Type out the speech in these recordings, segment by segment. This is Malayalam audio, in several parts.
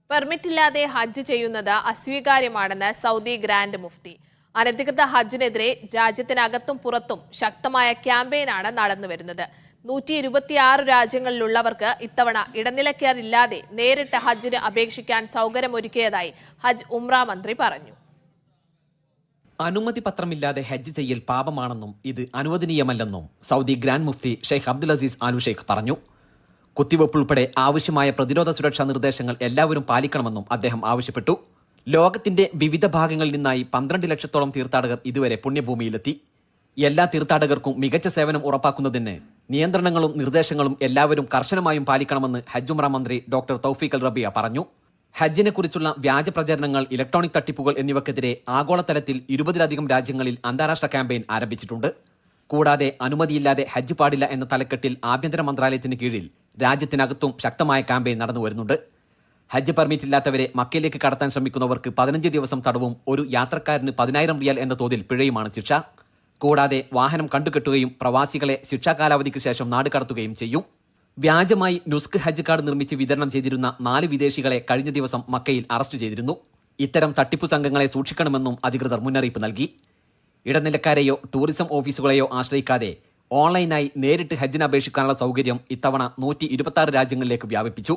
പെർമിറ്റില്ലാതെ ഹജ്ജ് ചെയ്യുന്നത് അസ്വീകാര്യമാണെന്ന് സൗദി ഗ്രാൻഡ് മുഫ്തി. അനധികൃത ഹജ്ജിനെതിരെ രാജ്യത്തിനകത്തും പുറത്തും ശക്തമായ ക്യാമ്പയിനാണ് നടന്നുവരുന്നത്. 126 രാജ്യങ്ങളിലുള്ളവർക്ക് ഇത്തവണ ഇടനിലക്കാരില്ലാതെ നേരിട്ട് ഹജ്ജിന് അപേക്ഷിക്കാൻ സൗകര്യമൊരുക്കിയതായി ഹജ്ജ് ഉംറ മന്ത്രി പറഞ്ഞു. അനുമതി പത്രമില്ലാതെ ഹജ്ജ് ചെയ്യൽ പാപമാണെന്നും ഇത് അനുവദനീയമല്ലെന്നും സൗദി ഗ്രാൻഡ് മുഫ്തി ഷെയ്ഖ് അബ്ദുൽ അസീസ് ആലു ഷെയ്ഖ് പറഞ്ഞു. കുത്തിവെപ്പ് ഉൾപ്പെടെ ആവശ്യമായ പ്രതിരോധ സുരക്ഷാ നിർദ്ദേശങ്ങൾ എല്ലാവരും പാലിക്കണമെന്നും അദ്ദേഹം ആവശ്യപ്പെട്ടു. ലോകത്തിന്റെ വിവിധ ഭാഗങ്ങളിൽ നിന്നായി 12 ലക്ഷത്തോളം തീർത്ഥാടകർ ഇതുവരെ പുണ്യഭൂമിയിലെത്തി. എല്ലാ തീർത്ഥാടകർക്കും മികച്ച സേവനം ഉറപ്പാക്കുന്നതിന് നിയന്ത്രണങ്ങളും നിർദ്ദേശങ്ങളും എല്ലാവരും കർശനമായും പാലിക്കണമെന്ന് ഹജ്ജ് ഉംറ മന്ത്രി ഡോക്ടർ തൗഫീഖ് അൽ റബിയ പറഞ്ഞു. ഹജ്ജിനെ കുറിച്ചുള്ള വ്യാജ പ്രചരണങ്ങൾ, ഇലക്ട്രോണിക് തട്ടിപ്പുകൾ എന്നിവയ്ക്കെതിരെ ആഗോളതലത്തിൽ 20-ലധികം രാജ്യങ്ങളിൽ അന്താരാഷ്ട്ര ക്യാമ്പയിൻ ആരംഭിച്ചിട്ടുണ്ട്. കൂടാതെ അനുമതിയില്ലാതെ ഹജ്ജ് പാടില്ല എന്ന തലക്കെട്ടിൽ ആഭ്യന്തര മന്ത്രാലയത്തിന് കീഴിൽ രാജ്യത്തിനകത്തും ശക്തമായ ക്യാമ്പയിൻ നടന്നു വരുന്നുണ്ട്. ഹജ്ജ് പെർമിറ്റ് ഇല്ലാത്തവരെ മക്കയിലേക്ക് കടത്താൻ ശ്രമിക്കുന്നവർക്ക് 15 ദിവസം തടവും ഒരു യാത്രക്കാരന് 10,000 റിയാൽ എന്ന തോതിൽ പിഴയുമാണ് ശിക്ഷ. കൂടാതെ വാഹനം കണ്ടുകെട്ടുകയും പ്രവാസികളെ ശിക്ഷാ കാലാവധിക്ക് ശേഷം നാട് കടത്തുകയും ചെയ്യും. വ്യാജമായി നുസ്ക് ഹജ്ജ് കാർഡ് നിർമ്മിച്ച് വിതരണം ചെയ്തിരുന്ന 4 വിദേശികളെ കഴിഞ്ഞ ദിവസം മക്കയിൽ അറസ്റ്റ് ചെയ്തിരുന്നു. ഇത്തരം തട്ടിപ്പു സംഘങ്ങളെ സൂക്ഷിക്കണമെന്നും അധികൃതർ മുന്നറിയിപ്പ് നൽകി. ഇടനിലക്കാരെയോ ടൂറിസം ഓഫീസുകളെയോ ആശ്രയിക്കാതെ ഓൺലൈനായി നേരിട്ട് ഹജ്ജിന് അപേക്ഷിക്കാനുള്ള സൗകര്യം ഇത്തവണ 126 രാജ്യങ്ങളിലേക്ക് വ്യാപിപ്പിച്ചു.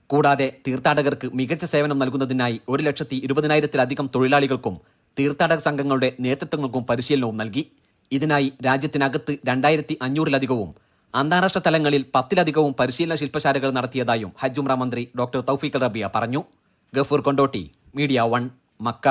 കൂടാതെ തീർത്ഥാടകർക്ക് മികച്ച സേവനം നൽകുന്നതിനായി 1,20,000-ലധികം തൊഴിലാളികൾക്കും തീർത്ഥാടക സംഘങ്ങളുടെ നേതൃത്വങ്ങൾക്കും പരിശീലനവും നൽകി. ഇതിനായി രാജ്യത്തിനകത്ത് 2,500-ലധികവും അന്താരാഷ്ട്ര തലങ്ങളിൽ 10-ലധികവും പരിശീലന ശില്പശാലകൾ നടത്തിയതായും ഹജ്ജ് ഉംറ മന്ത്രി ഡോക്ടർ തൗഫീഖ് അൽ റബിയ പറഞ്ഞു. Gafoor Kondotty, media 1, Mecca.